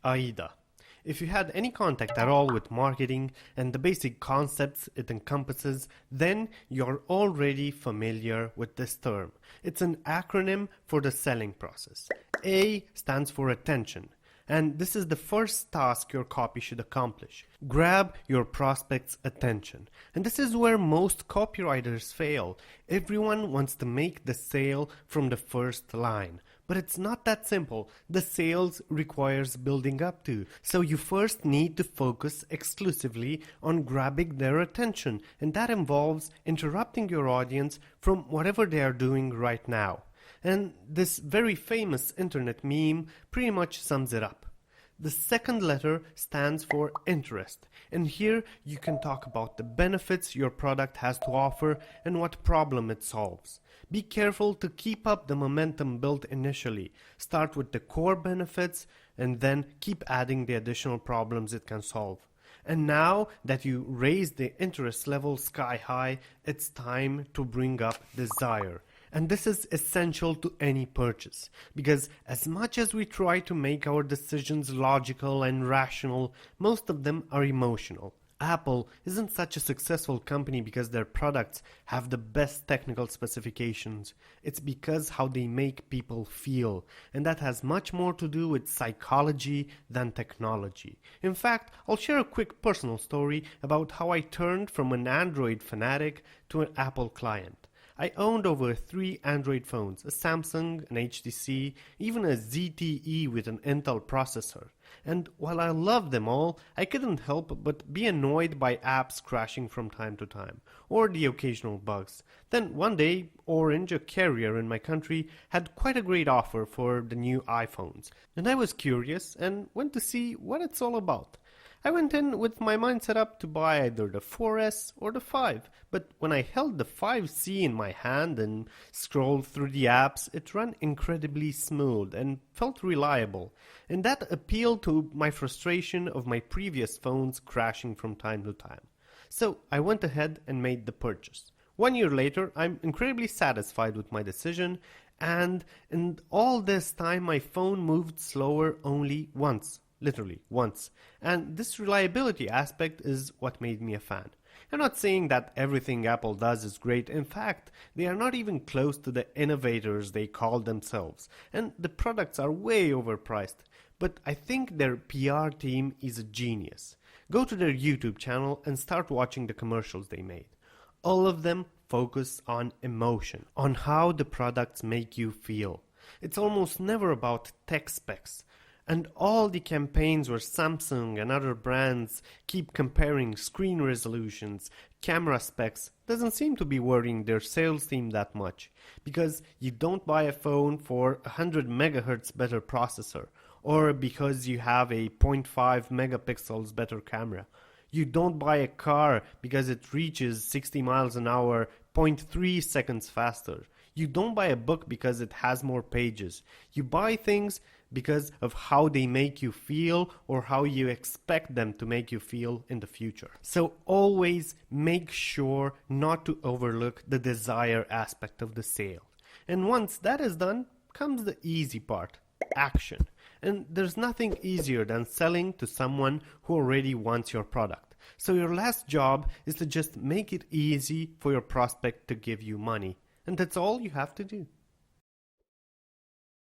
AIDA. If you had any contact at all with marketing and the basic concepts it encompasses, then you're already familiar with this term. It's an acronym for the selling process. A stands for attention. And this is the first task your copy should accomplish. Grab your prospect's attention. And this is where most copywriters fail. Everyone wants to make the sale from the first line. But it's not that simple. The sales requires building up to. So you first need to focus exclusively on grabbing their attention. And that involves interrupting your audience from whatever they are doing right now. And this very famous internet meme pretty much sums it up. The second letter stands for interest, and here you can talk about the benefits your product has to offer and what problem it solves. Be careful to keep up the momentum built initially. Start with the core benefits and then keep adding the additional problems it can solve. And now that you raise the interest level sky high, it's time to bring up desire. And this is essential to any purchase, because as much as we try to make our decisions logical and rational, most of them are emotional. Apple isn't such a successful company because their products have the best technical specifications. It's because how they make people feel, and that has much more to do with psychology than technology. In fact, I'll share a quick personal story about how I turned from an Android fanatic to an Apple client. I owned over 3 Android phones, a Samsung, an HTC, even a ZTE with an Intel processor. And while I loved them all, I couldn't help but be annoyed by apps crashing from time to time, or the occasional bugs. Then one day, Orange, a carrier in my country, had quite a great offer for the new iPhones. And I was curious and went to see what it's all about. I went in with my mind set up to buy either the 4S or the 5, but when I held the 5C in my hand and scrolled through the apps, it ran incredibly smooth and felt reliable, and that appealed to my frustration of my previous phones crashing from time to time. So I went ahead and made the purchase. 1 year later, I'm incredibly satisfied with my decision, and in all this time my phone moved slower only once. Literally, once. And this reliability aspect is what made me a fan. I'm not saying that everything Apple does is great. In fact, they are not even close to the innovators they call themselves. And the products are way overpriced. But I think their PR team is a genius. Go to their YouTube channel and start watching the commercials they made. All of them focus on emotion, on how the products make you feel. It's almost never about tech specs. And all the campaigns where Samsung and other brands keep comparing screen resolutions, camera specs, doesn't seem to be worrying their sales team that much. Because you don't buy a phone for 100 megahertz better processor, or because you have a 0.5 megapixels better camera. You don't buy a car because it reaches 60 miles an hour 0.3 seconds faster. You don't buy a book because it has more pages. You buy things because of how they make you feel or how you expect them to make you feel in the future. So always make sure not to overlook the desire aspect of the sale. And once that is done, comes the easy part, action. And there's nothing easier than selling to someone who already wants your product. So your last job is to just make it easy for your prospect to give you money. And that's all you have to do.